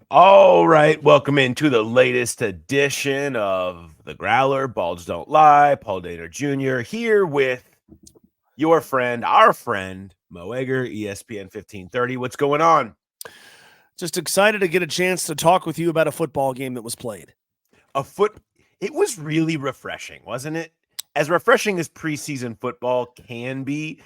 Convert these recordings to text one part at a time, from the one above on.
All right, welcome into the latest edition of the Growler. Balls Don't Lie. Paul Daner Jr. here with your friend, our friend, Mo Egger, ESPN 1530. What's going on? Just excited to get a chance to talk with you about a football game that was played. It was really refreshing, wasn't it? As refreshing as preseason football can be,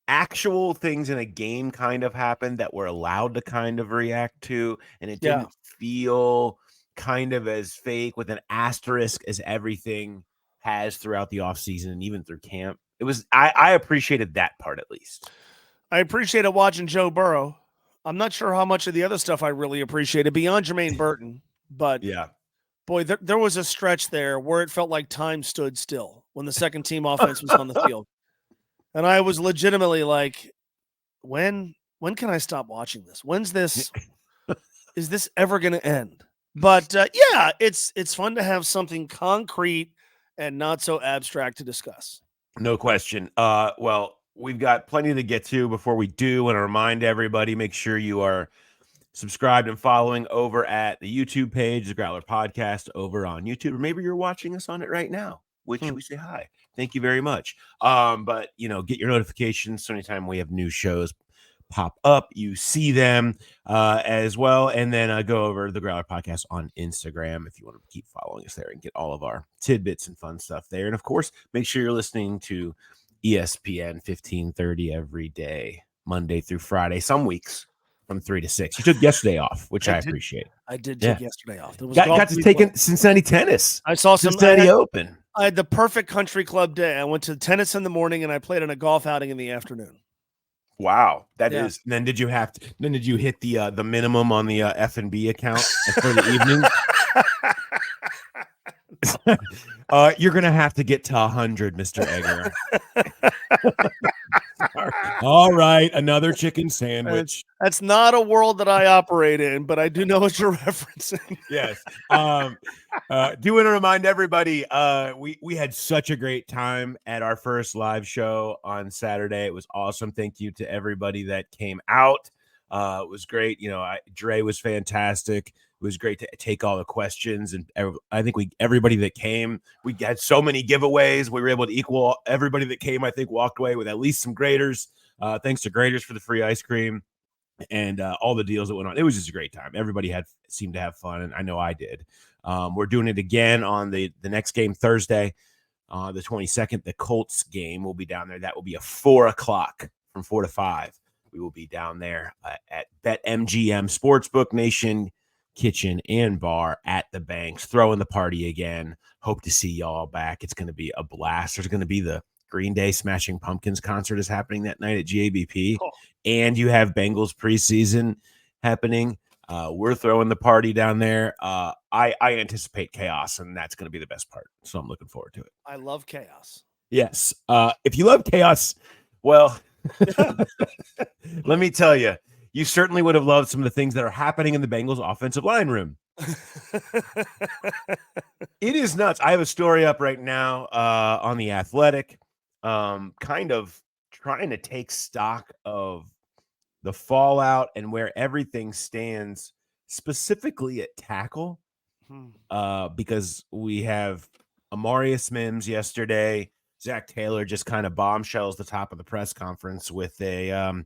actual things in a game kind of happened that we're allowed to kind of react to, and it didn't feel kind of as fake with an asterisk as everything has throughout the offseason and even through camp. It was I appreciated that part at least. I appreciated watching Joe Burrow. I'm not sure how much of the other stuff I really appreciated beyond Jermaine Burton, but Yeah. boy, there was a stretch there where it felt like time stood still when the second team offense was on the field. And I was legitimately like, when can I stop watching this? When's this? Is this ever going to end? But yeah, it's fun to have something concrete and not so abstract to discuss. No question. Well, we've got plenty to get to before we do. And to remind everybody, make sure you are subscribed and following over at the YouTube page, the Growler Podcast, over on YouTube, or maybe you're watching us on it right now, which we say hi. Thank you very much. But get your notifications so anytime we have new shows pop up, you see them as well. And then go over the Growler Podcast on Instagram if you want to keep following us there and get all of our tidbits and fun stuff there. And of course, make sure you're listening to ESPN 1530 every day, Monday through Friday, some weeks from 3 to 6. You took yesterday off, which I appreciate. I did take yesterday off. There was got to take in Cincinnati tennis. I saw Cincinnati Open. I had the perfect country club day. I went to tennis in the morning and I played in a golf outing in the afternoon. Wow, that is. And then did you hit the minimum on the F&B account for the evening? You're gonna have to get to 100, Mr. Egger. All right, another chicken sandwich. That's not a world that I operate in, but I do know what you're referencing. Yes. Do want to remind everybody, we had such a great time at our first live show on Saturday. It was awesome. Thank you to everybody that came out. It was great. Dre was fantastic. It was great to take all the questions, and I think everybody that came, we had so many giveaways. We were able to equal everybody that came. I think walked away with at least some graders. Thanks to Graders for the free ice cream and all the deals that went on. It was just a great time. Everybody seemed to have fun, and I know I did. We're doing it again on the next game Thursday, the 22nd. The Colts game will be down there. That will be a 4:00 from 4 to 5. We will be down there at BetMGM Sportsbook Nation Kitchen and Bar at the Banks, throwing the party again. Hope to see y'all back. It's going to be a blast. There's going to be the Green Day Smashing Pumpkins concert is happening that night at GABP, and you have Bengals preseason happening. We're throwing the party down there. I anticipate chaos, and that's going to be the best part. So I'm looking forward to it. I love chaos. Yes. If you love chaos, well, let me tell you, you certainly would have loved some of the things that are happening in the Bengals offensive line room. It is nuts. I have a story up right now on The Athletic, kind of trying to take stock of the fallout and where everything stands, specifically at tackle, because we have Amarius Mims yesterday. Zach Taylor just kind of bombshells the top of the press conference with a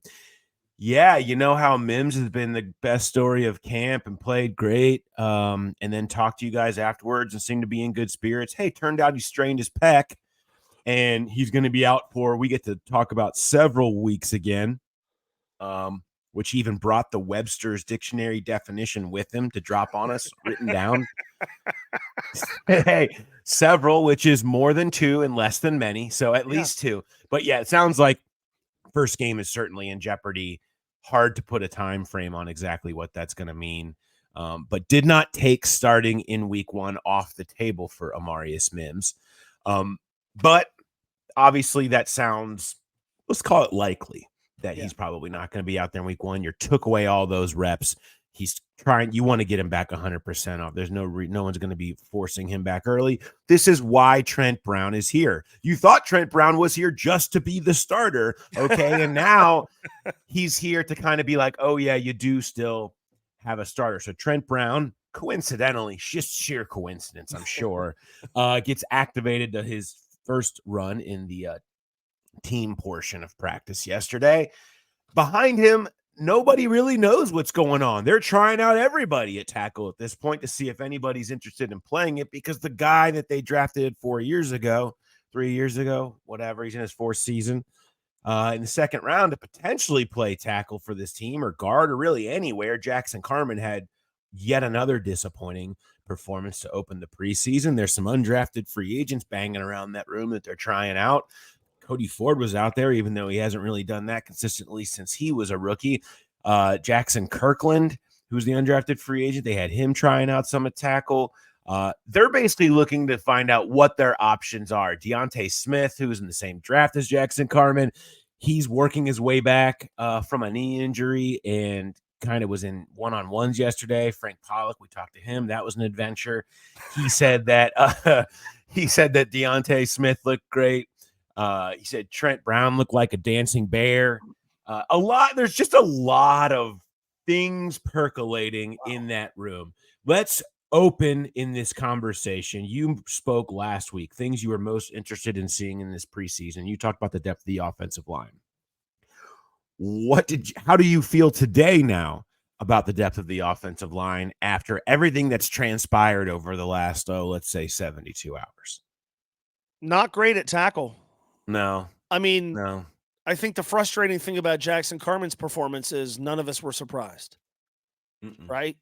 you know how Mims has been the best story of camp and played great, and then talked to you guys afterwards and seemed to be in good spirits. Hey, turned out he strained his pec, and he's going to be out for, we get to talk about, several weeks again, which even brought the Webster's dictionary definition with him to drop on us, written down. Hey, several, which is more than two and less than many, so at least two. But yeah, it sounds like first game is certainly in jeopardy. Hard to put a time frame on exactly what that's going to mean, but did not take starting in week 1 off the table for Amarius Mims. But obviously that sounds, let's call it likely, that he's probably not going to be out there in week 1. You took away all those reps. He's trying, you want to get him back 100% off. There's no one's going to be forcing him back early. This is why Trent Brown is here. You thought Trent Brown was here just to be the starter, okay? And now he's here to kind of be like, oh yeah, you do still have a starter. So Trent Brown, coincidentally, just sheer coincidence, I'm sure, gets activated to his first run in the team portion of practice yesterday. Behind him, nobody really knows what's going on. They're trying out everybody at tackle at this point to see if anybody's interested in playing it, because the guy that they drafted 3 years ago, whatever, he's in his fourth season, in the second round to potentially play tackle for this team or guard or really anywhere. Jackson Carman had yet another disappointing performance to open the preseason. There's some undrafted free agents banging around that room that they're trying out. Cody Ford was out there, even though he hasn't really done that consistently since he was a rookie. Jackson Kirkland, who's the undrafted free agent, they had him trying out some at tackle. They're basically looking to find out what their options are. Deontay Smith, who's in the same draft as Jackson Carman, he's working his way back from a knee injury and kind of was in one-on-ones yesterday. Frank Pollock, we talked to him. That was an adventure. He said that Deontay Smith looked great. He said Trent Brown looked like a dancing bear. There's just a lot of things percolating in that room. Let's open in this conversation. You spoke last week, things you were most interested in seeing in this preseason. You talked about the depth of the offensive line. How do you feel today now about the depth of the offensive line after everything that's transpired over the last, let's say 72 hours? Not great at tackle. No. I mean, No. I think the frustrating thing about Jackson Carman's performance is none of us were surprised. Right?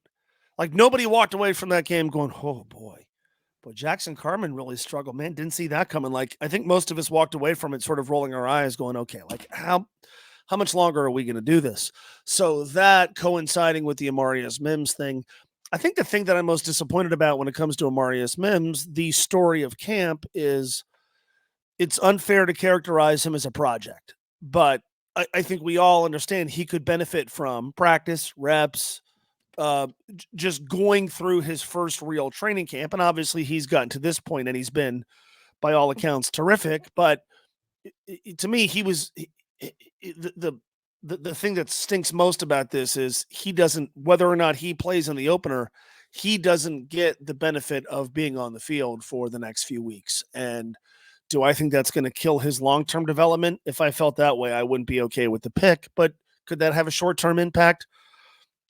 Like, nobody walked away from that game going, oh boy, but Jackson Carman really struggled, man. Didn't see that coming. Like, I think most of us walked away from it sort of rolling our eyes going, okay, like how much longer are we going to do this? So that coinciding with the Amarius Mims thing, I think the thing that I'm most disappointed about when it comes to Amarius Mims, the story of camp, is it's unfair to characterize him as a project, but I think we all understand he could benefit from practice, reps, just going through his first real training camp. And obviously he's gotten to this point and he's been, by all accounts, terrific. But to me, he was the thing that stinks most about this is he doesn't, whether or not he plays in the opener, he doesn't get the benefit of being on the field for the next few weeks. And do I think that's going to kill his long-term development? If I felt that way, I wouldn't be okay with the pick. But could that have a short-term impact?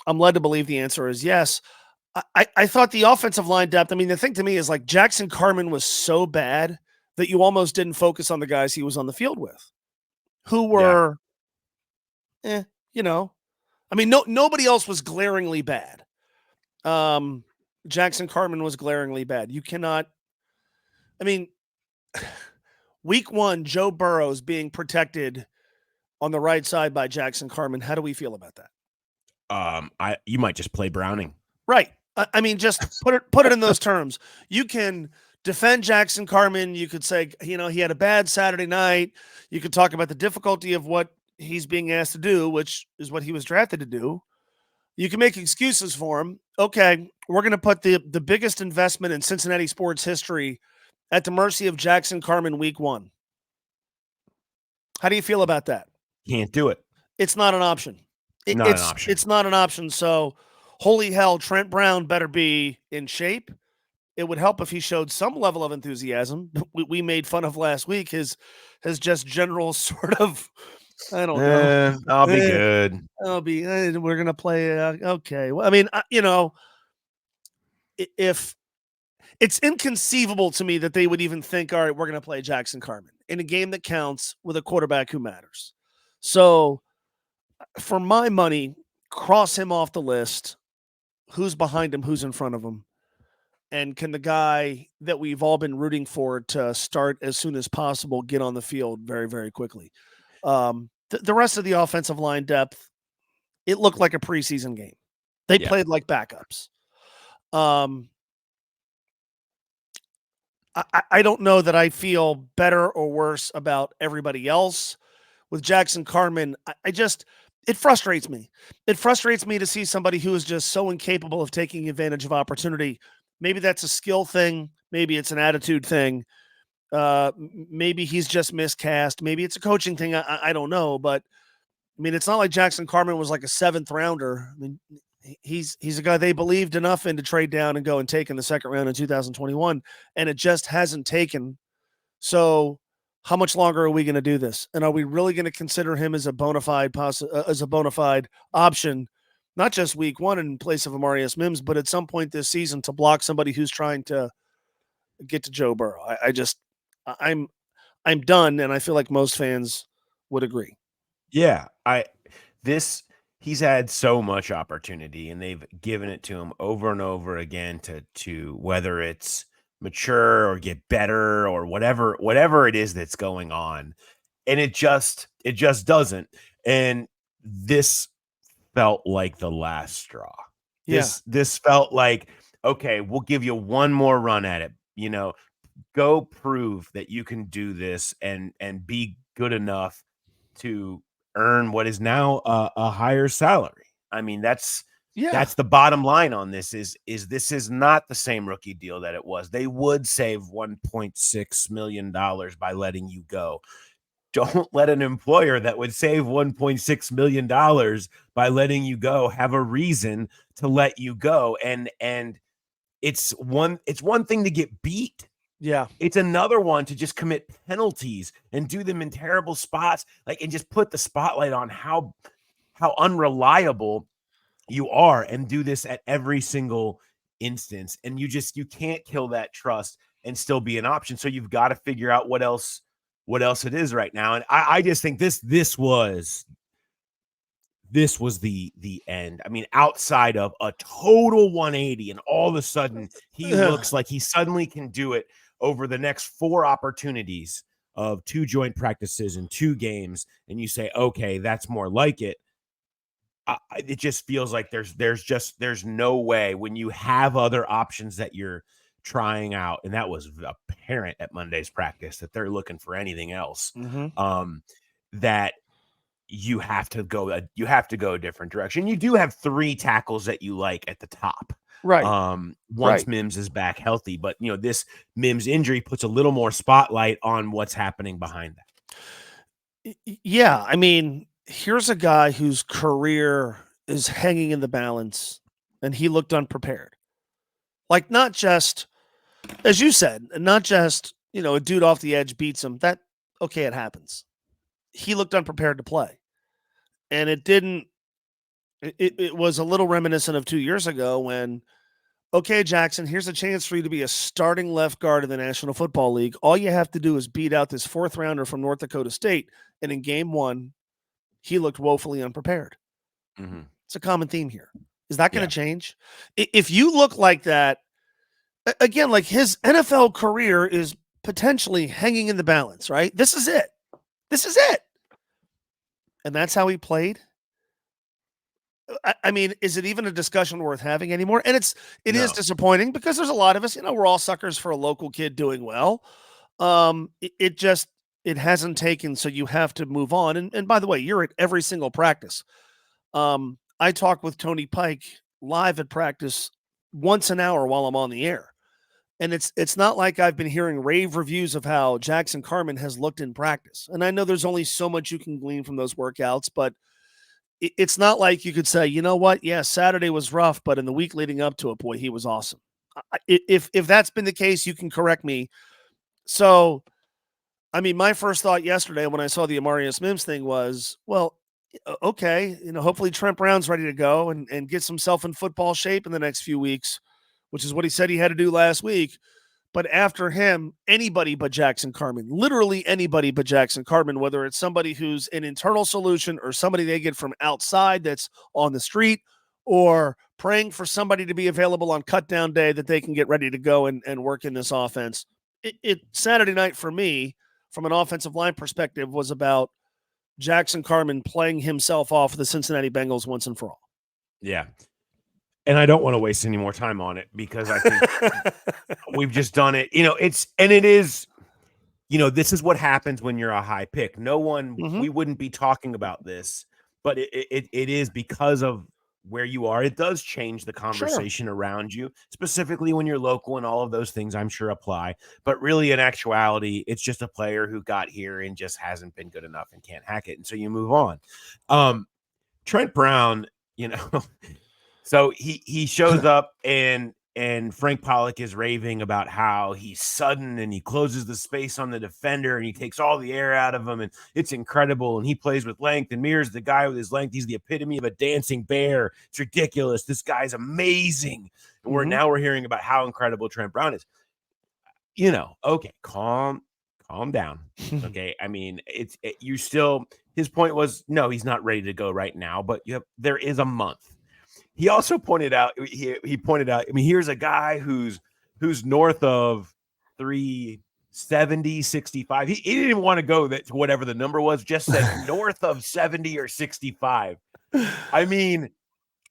I'm led to believe the answer is yes. I thought the offensive line depth, I mean, the thing to me is like Jackson Carman was so bad that you almost didn't focus on the guys he was on the field with, who were, I mean, nobody else was glaringly bad. Jackson Carman was glaringly bad. You cannot, I mean, week one, Joe Burrow's being protected on the right side by Jackson Carman. How do we feel about that? You might just play Browning. Right. I mean, just put it in those terms. You can defend Jackson Carman. You could say, he had a bad Saturday night. You could talk about the difficulty of what he's being asked to do, which is what he was drafted to do. You can make excuses for him. Okay, we're going to put the biggest investment in Cincinnati sports history at the mercy of Jackson Carman week one. How do you feel about that? Can't do it. It's not an option. It's not an option. So, holy hell, Trent Brown better be in shape. It would help if he showed some level of enthusiasm. We made fun of last week his just general sort of, I don't know. I'll be good. We're going to play. Okay. Well, I mean, if it's inconceivable to me that they would even think, all right, we're going to play Jackson Carman in a game that counts with a quarterback who matters. So for my money, cross him off the list. Who's behind him? Who's in front of him? And can the guy that we've all been rooting for to start as soon as possible get on the field very, very quickly? The rest of the offensive line depth, it looked like a preseason game. They played like backups. I don't know that I feel better or worse about everybody else. With Jackson Carman, it frustrates me. It frustrates me to see somebody who is just so incapable of taking advantage of opportunity. Maybe that's a skill thing. Maybe it's an attitude thing. Maybe he's just miscast. Maybe it's a coaching thing. I don't know. But, I mean, it's not like Jackson Carman was like a 7th rounder. I mean, he's a guy they believed enough in to trade down and go and take in the second round in 2021, and it just hasn't taken. So how much longer are we going to do this? And are we really going to consider him as a bona fide option, not just week one in place of Amarius Mims, but at some point this season to block somebody who's trying to get to Joe Burrow? I'm done, and I feel like most fans would agree. Yeah, he's had so much opportunity, and they've given it to him over and over again to whether it's mature or get better or whatever it is that's going on, and it just doesn't. And this felt like the last straw. Yeah. This felt like, okay, we'll give you one more run at it. Go prove that you can do this and be good enough to earn what is now a higher salary. I mean, that's the bottom line on this is this is not the same rookie deal that it was. They would save $1.6 million by letting you go. Don't let an employer that would save $1.6 million by letting you go have a reason to let you go. And it's one thing to get beat. Yeah. It's another one to just commit penalties and do them in terrible spots, and just put the spotlight on how unreliable you are and do this at every single instance. And you can't kill that trust and still be an option. So you've got to figure out what else it is right now. And I just think this was the end. I mean, outside of a total 180 and all of a sudden he looks like he suddenly can do it over the next 4 opportunities of 2 joint practices and 2 games, and you say, okay, that's more like it. It just feels like there's no way when you have other options that you're trying out, and that was apparent at Monday's practice that they're looking for anything else. That you have to go a different direction. You do have 3 tackles that you like at the top. Right. Once Mims is back healthy, but this Mims injury puts a little more spotlight on what's happening behind that. Yeah, I mean, here's a guy whose career is hanging in the balance, and he looked unprepared. Like, not just, as you said, not just, a dude off the edge beats him. Okay, it happens. He looked unprepared to play. And it was a little reminiscent of 2 years ago when, okay, Jackson, here's a chance for you to be a starting left guard in the National Football League. All you have to do is beat out this 4th rounder from North Dakota State. And in game 1, he looked woefully unprepared. Mm-hmm. It's a common theme here. Is that going to change? If you look like that, again, like his NFL career is potentially hanging in the balance, right? This is it. And that's how he played. I mean, is it even a discussion worth having anymore? And it is disappointing because there's a lot of us, we're all suckers for a local kid doing well. It hasn't taken, so you have to move on. And by the way, you're at every single practice. I talk with Tony Pike live at practice once an hour while I'm on the air. And it's not like I've been hearing rave reviews of how Jackson Carman has looked in practice. And I know there's only so much you can glean from those workouts, but it's not like you could say, you know what? Yeah, Saturday was rough, but in the week leading up to it, boy, he was awesome. If that's been the case, you can correct me. So, I mean, my first thought yesterday when I saw the Amarius Mims thing was, well, okay, hopefully Trent Brown's ready to go and gets himself in football shape in the next few weeks, which is what he said he had to do last week. But after him, anybody but Jackson Carman, literally anybody but Jackson Carman, whether it's somebody who's an internal solution or somebody they get from outside that's on the street, or praying for somebody to be available on cut down day that they can get ready to go and work in this offense. Saturday night for me, from an offensive line perspective, was about Jackson Carman playing himself off the Cincinnati Bengals once and for all. Yeah. And I don't want to waste any more time on it because I think we've just done it. It is, this is what happens when you're a high pick. No one, we wouldn't be talking about this, but it is because of where you are. It does change the conversation around you, specifically when you're local, and all of those things I'm sure apply. But really, in actuality, it's just a player who got here and just hasn't been good enough and can't hack it. And so you move on. Trent Brown, So he shows up and Frank Pollock is raving about how he's sudden and he closes the space on the defender and he takes all the air out of him and it's incredible and he plays with length and Mir's the guy with his length. He's the epitome of a dancing bear. It's ridiculous. This guy's amazing. And we're hearing about how incredible Trent Brown is. Okay, calm down. Okay, I mean you still. His point was no, he's not ready to go right now, but there is a month. He also pointed out, he pointed out, I mean, here's a guy who's north of 370, 65. He didn't even want to go to whatever the number was, just said north of 70 or 65. I mean,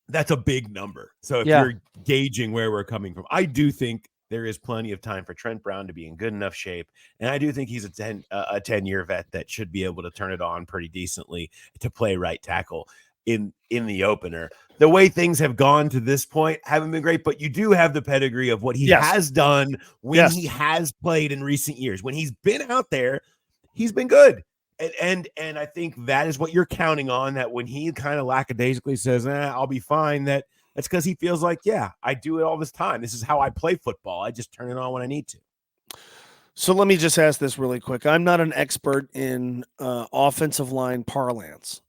that's a big number. So if you're gauging where we're coming from, I do think there is plenty of time for Trent Brown to be in good enough shape. And I do think he's a 10-year vet that should be able to turn it on pretty decently to play right tackle in the opener. The way things have gone to this point haven't been great, but you do have the pedigree of what he has done when he has played in recent years. When he's been out there, he's been good. And I think that is what you're counting on, that when he kind of lackadaisically says, I'll be fine, that's because he feels like, I do it all this time. This is how I play football. I just turn it on when I need to. So let me just ask this really quick. I'm not an expert in offensive line parlance.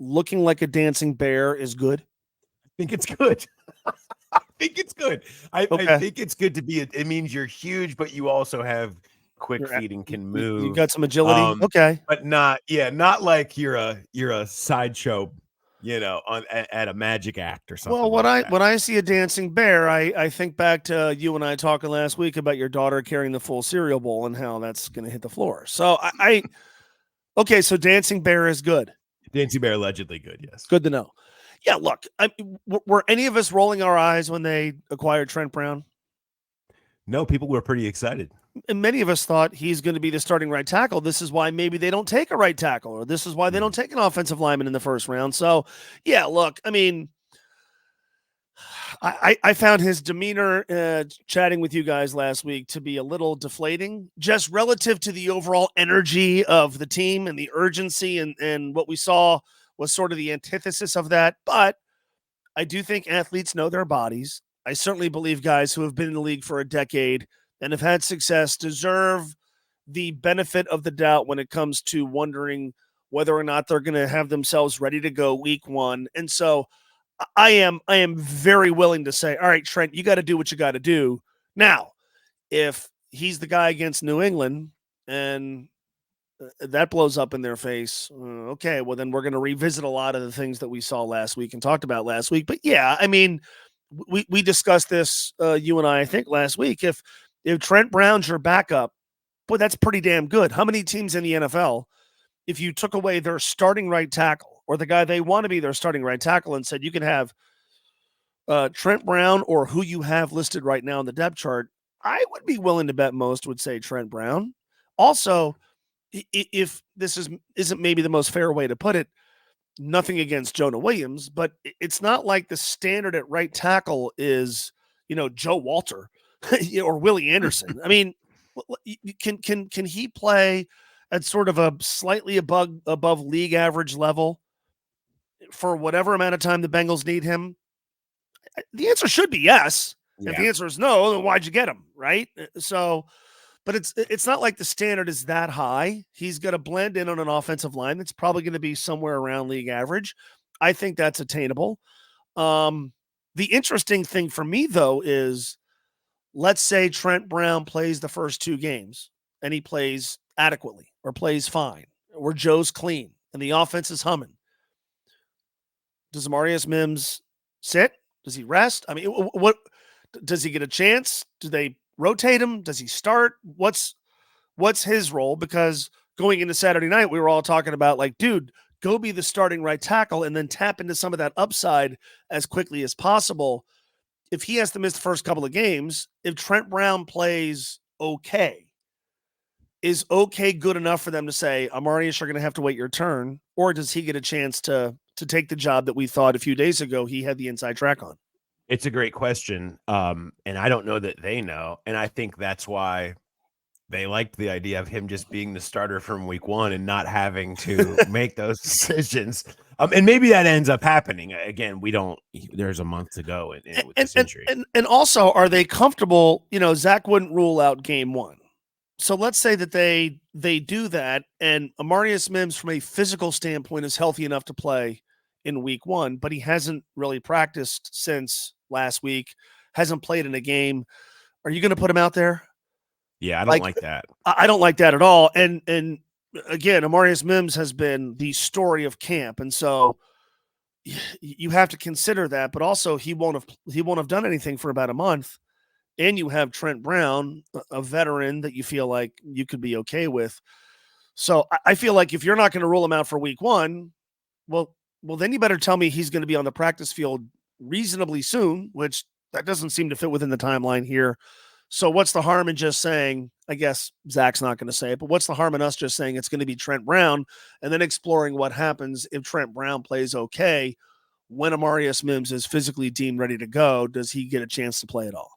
Looking like a dancing bear is good? I think it's good. I think it's good. I think it's good to be. It means you're huge, but you also have quick feet and can move. You got some agility. Okay, but not like you're a sideshow. At a magic act or something. Well, when I see a dancing bear, I think back to you and I talking last week about your daughter carrying the full cereal bowl and how that's going to hit the floor. So okay, so dancing bear is good. Dancing bear allegedly good, yes. Good to know. Yeah, look, were any of us rolling our eyes when they acquired Trent Brown? No, people were pretty excited. And many of us thought he's going to be the starting right tackle. This is why maybe they don't take a right tackle, or this is why they don't take an offensive lineman in the first round. So, yeah, look, I mean, I found his demeanor chatting with you guys last week to be a little deflating, just relative to the overall energy of the team and the urgency, and what we saw was sort of the antithesis of that. But I do think athletes know their bodies. I certainly believe guys who have been in the league for a decade and have had success deserve the benefit of the doubt when it comes to wondering whether or not they're going to have themselves ready to go week one. And so I am very willing to say, all right, Trent, you got to do what you got to do. Now, if he's the guy against New England and that blows up in their face, okay, well, then we're going to revisit a lot of the things that we saw last week and talked about last week. But yeah, I mean, we discussed this, you and I think last week. If Trent Brown's your backup, boy, that's pretty damn good. How many teams in the NFL, if you took away their starting right tackle or the guy they want to be their starting right tackle and said you can have Trent Brown or who you have listed right now in the depth chart, I would be willing to bet most would say Trent Brown. Also, if this isn't maybe the most fair way to put it, nothing against Jonah Williams, but it's not like the standard at right tackle is, Joe Walter or Willie Anderson. I mean, can he play at sort of a slightly above league average level for whatever amount of time the Bengals need him? The answer should be yes. Yeah. If the answer is no, then why'd you get him? Right. So, but it's not like the standard is that high. He's going to blend in on an offensive line that's probably going to be somewhere around league average. I think that's attainable. The interesting thing for me, though, is let's say Trent Brown plays the first two games and he plays adequately or plays fine or Joe's clean and the offense is humming. Does Amarius Mims sit? Does he rest? I mean, what does he get a chance? Do they rotate him? Does he start? What's his role? Because going into Saturday night, we were all talking about like, dude, go be the starting right tackle and then tap into some of that upside as quickly as possible. If he has to miss the first couple of games, if Trent Brown plays okay, is okay good enough for them to say, Amarius, you're going to have to wait your turn? Or does he get a chance to take the job that we thought a few days ago he had the inside track on? It's a great question. And I don't know that they know. And I think that's why They liked the idea of him just being the starter from week 1 and not having to make those decisions. And maybe that ends up happening. Again, there's a month to go with this injury. And also, are they comfortable? Zach wouldn't rule out game 1. So let's say that they do that, and Amarius Mims, from a physical standpoint, is healthy enough to play in week 1, but he hasn't really practiced since last week, hasn't played in a game. Are you going to put him out there? Yeah, I don't like that. I don't like that at all. And again, Amarius Mims has been the story of camp, and so you have to consider that. But also, he won't have done anything for about a month. And you have Trent Brown, a veteran that you feel like you could be okay with. So I feel like if you're not going to rule him out for week 1, well, then you better tell me he's going to be on the practice field reasonably soon, which that doesn't seem to fit within the timeline here. So what's the harm in just saying, I guess Zach's not going to say it, but what's the harm in us just saying it's going to be Trent Brown and then exploring what happens if Trent Brown plays okay when Amarius Mims is physically deemed ready to go? Does he get a chance to play at all?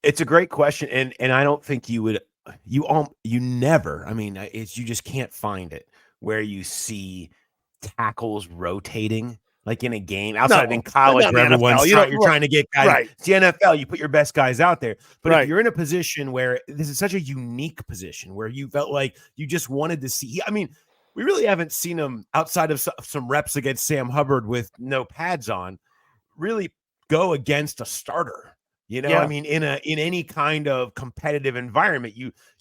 It's a great question. And I don't think you never, you just can't find it where you see tackles rotating. Like in a game outside of in college where everyone's you're trying to get guys. Right. It's the NFL, you put your best guys out there. But Right. if you're in a position where this is such a unique position where you felt like you just wanted to see, we really haven't seen him outside of some reps against Sam Hubbard with no pads on really go against a starter. Yeah. in any kind of competitive environment,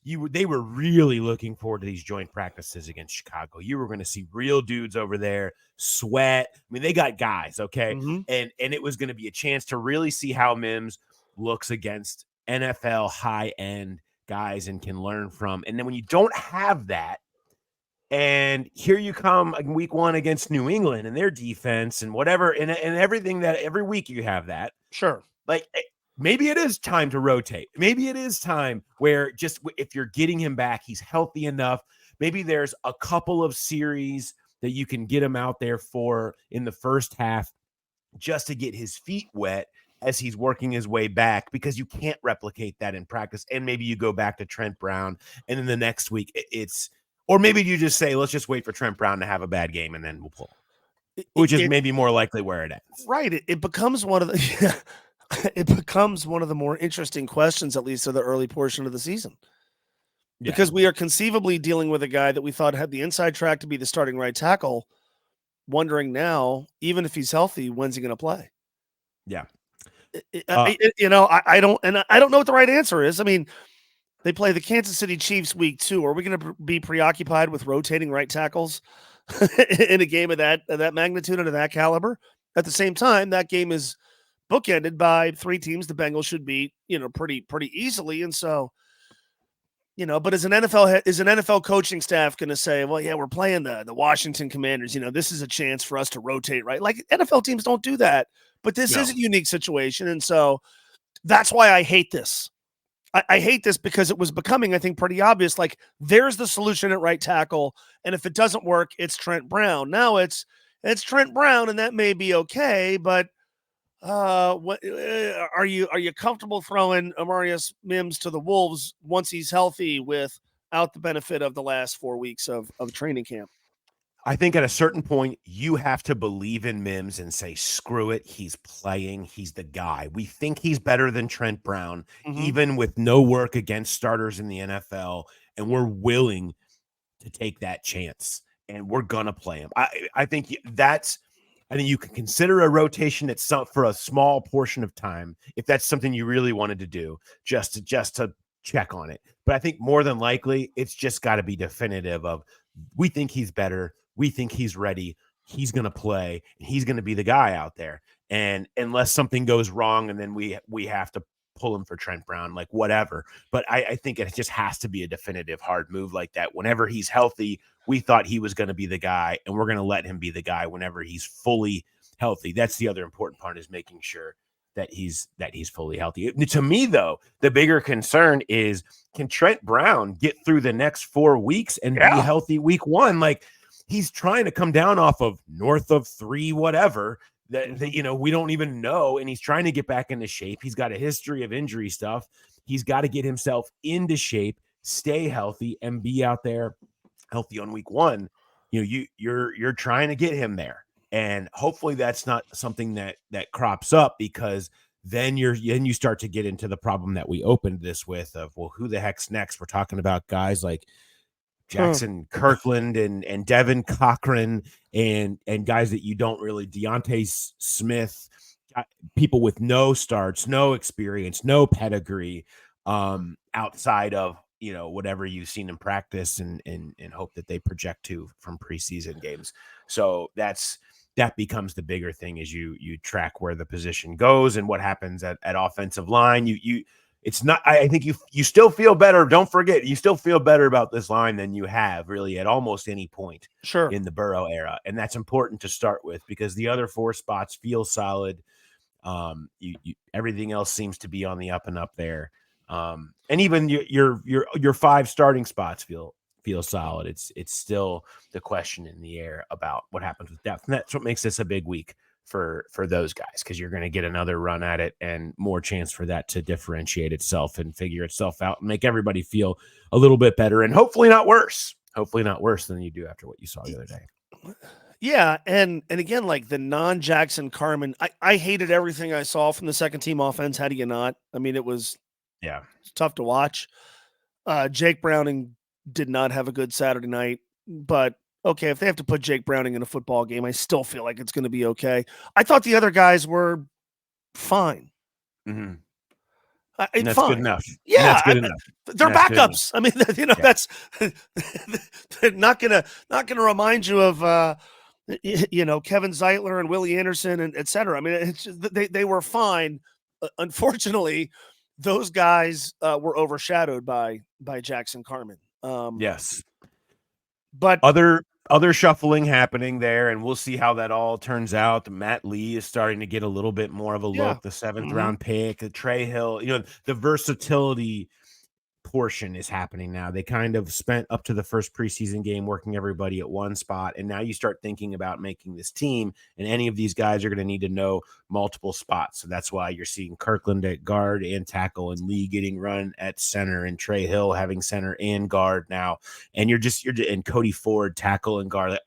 they were really looking forward to these joint practices against Chicago. You were going to see real dudes over there sweat. They got guys, okay? Mm-hmm. And it was going to be a chance to really see how Mims looks against NFL high-end guys and can learn from. And then when you don't have that, and here you come in week 1 against New England and their defense and whatever, and everything that every week you have that. Sure. Like, maybe it is time to rotate. Maybe it is time where just if you're getting him back, he's healthy enough. Maybe there's a couple of series that you can get him out there for in the first half just to get his feet wet as he's working his way back, because you can't replicate that in practice. And maybe you go back to Trent Brown, and then the next week or maybe you just say, let's just wait for Trent Brown to have a bad game and then we'll pull, which is maybe more likely where it ends. Right. It becomes one of the it becomes one of the more interesting questions, at least of the early portion of the season, because we are conceivably dealing with a guy that we thought had the inside track to be the starting right tackle, wondering now, even if he's healthy, when's he going to play? Yeah. I don't know what the right answer is. They play the Kansas City Chiefs week 2. Are we going to be preoccupied with rotating right tackles in a game of that magnitude and of that caliber? At the same time, that game is bookended by 3 teams the Bengals should beat, pretty easily. And so, but is an NFL coaching staff going to say, well, yeah, we're playing the Washington Commanders. This is a chance for us to rotate, right? Like, NFL teams don't do that, but this is a unique situation. And so that's why I hate this. I hate this because it was becoming, I think, pretty obvious. Like, there's the solution at right tackle. And if it doesn't work, it's Trent Brown. Now it's Trent Brown, and that may be okay, but what are you comfortable throwing Amarius Mims to the Wolves once he's healthy without the benefit of the last 4 weeks of training camp? I think at a certain point, you have to believe in Mims and say, screw it. He's playing. He's the guy. We think he's better than Trent Brown, even with no work against starters in the NFL. And we're willing to take that chance, and we're going to play him. I think you can consider a rotation for a small portion of time, if that's something you really wanted to do, just to check on it. But I think more than likely, it's just got to be definitive of, we think he's better. We think he's ready. He's going to play. He's going to be the guy out there. And unless something goes wrong, and then we have to pull him for Trent Brown, like whatever. But I think it just has to be a definitive hard move like that. Whenever he's healthy, we thought he was going to be the guy, and we're going to let him be the guy whenever he's fully healthy. That's the other important part, is making sure that he's fully healthy. To me, though, the bigger concern is, can Trent Brown get through the next 4 weeks and be healthy week 1? Like, he's trying to come down off of north of 3, whatever, that we don't even know. And he's trying to get back into shape. He's got a history of injury stuff. He's got to get himself into shape, stay healthy and be out there healthy on week 1, you're trying to get him there. And hopefully that's not something that crops up, because then you start to get into the problem that we opened this with of, well, who the heck's next? We're talking about guys like Jackson Kirkland and Devin Cochran and guys that you don't really, Deontay Smith, people with no starts, no experience, no pedigree, outside of whatever you've seen in practice and hope that they project to from preseason games. So that becomes the bigger thing as you track where the position goes and what happens at offensive line. It's not, I think you still feel better. Don't forget, you still feel better about this line than you have really at almost any point in the Burrow era. And that's important to start with, because the other 4 spots feel solid. Everything else seems to be on the up and up there. And even your 5 starting spots feel solid. It's still the question in the air about what happens with depth. And that's what makes this a big week for those guys, because you're going to get another run at it and more chance for that to differentiate itself and figure itself out and make everybody feel a little bit better, and hopefully not worse than you do after what you saw the other day. Yeah, and again, like the non-Jackson Carman, I hated everything I saw from the second team offense. How do you not? I mean, it was tough to watch. Jake Browning did not have a good Saturday night, but okay, if they have to put Jake Browning in a football game, I still feel like it's going to be okay. I thought the other guys were fine. Mm-hmm. That's fine. Good enough. Yeah, that's good enough. They're backups. I mean, that's they're not gonna remind you of Kevin Zeitler and Willie Anderson and et cetera. I mean, it's just, they were fine. Unfortunately, those guys were overshadowed by Jackson Carman. Yes. But other shuffling happening there, and we'll see how that all turns out. Matt Lee is starting to get a little bit more of a look, the 7th round pick, Trey Hill, the versatility portion is happening now. They kind of spent up to the first preseason game working everybody at one spot, and now you start thinking about making this team, and any of these guys are going to need to know multiple spots. So that's why you're seeing Kirkland at guard and tackle, and Lee getting run at center, and Trey Hill having center and guard now, and you're and Cody Ford tackle and guard.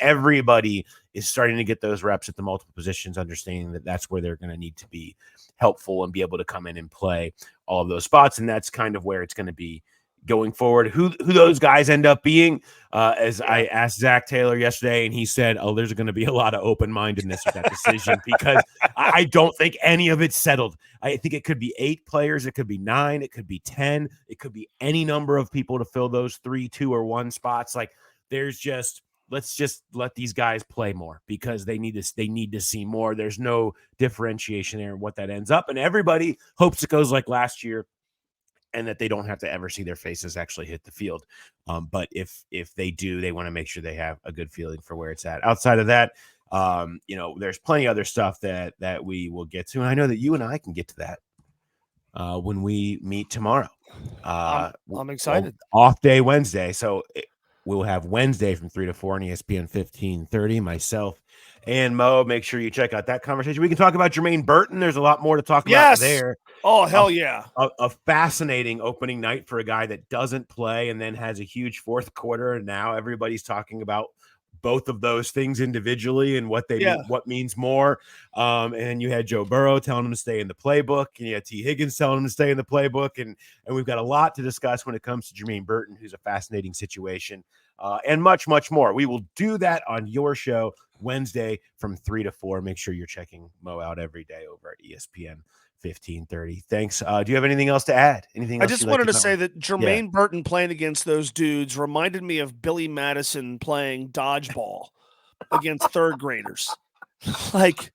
Everybody is starting to get those reps at the multiple positions, understanding that that's where they're going to need to be helpful and be able to come in and play all of those spots. And that's kind of where it's going to be going forward. Who those guys end up being, I asked Zach Taylor yesterday, and he said, there's going to be a lot of open-mindedness with that decision, because I don't think any of it's settled. I think it could be 8 players. It could be 9. It could be 10. It could be any number of people to fill those 3, 2, or 1 spots. Like, let's just let these guys play more, because they need to see more. There's no differentiation there in what that ends up. And everybody hopes it goes like last year, and that they don't have to ever see their faces actually hit the field. But if they do, they want to make sure they have a good feeling for where it's at. Outside of that, there's plenty of other stuff that we will get to. And I know that you and I can get to that when we meet tomorrow. I'm excited. Off day Wednesday. So we'll have Wednesday from 3 to 4 on ESPN 1530. Myself and Mo, make sure you check out that conversation. We can talk about Jermaine Burton. There's a lot more to talk about there. Oh, hell yeah. A fascinating opening night for a guy that doesn't play and then has a huge fourth quarter. And now everybody's talking about both of those things individually and what they mean, what means more. And you had Joe Burrow telling him to stay in the playbook, and you had T. Higgins telling him to stay in the playbook. And we've got a lot to discuss when it comes to Jermaine Burton, who's a fascinating situation, and much, much more. We will do that on your show Wednesday from 3 to 4. Make sure you're checking Mo out every day over at ESPN 1530. Thanks. Do you have anything else to add? Anything else? I just wanted to say that Jermaine Burton playing against those dudes reminded me of Billy Madison playing dodgeball against third graders. Like,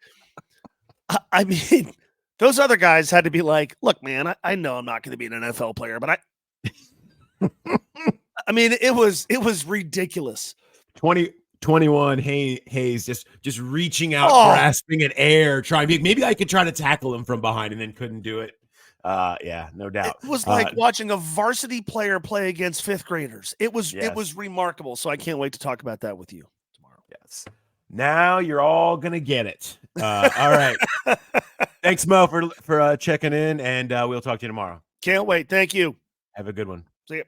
I mean, those other guys had to be like, look, man, I know I'm not going to be an NFL player, but I mean, it was ridiculous. 21 Hayes just reaching out, grasping at air, trying. Maybe I could try to tackle him from behind, and then couldn't do it. Yeah, no doubt. It was like watching a varsity player play against fifth graders. It was remarkable. So I can't wait to talk about that with you tomorrow. Yes. Now you're all gonna get it. All right. Thanks, Mo, for checking in, and we'll talk to you tomorrow. Can't wait. Thank you. Have a good one. See you.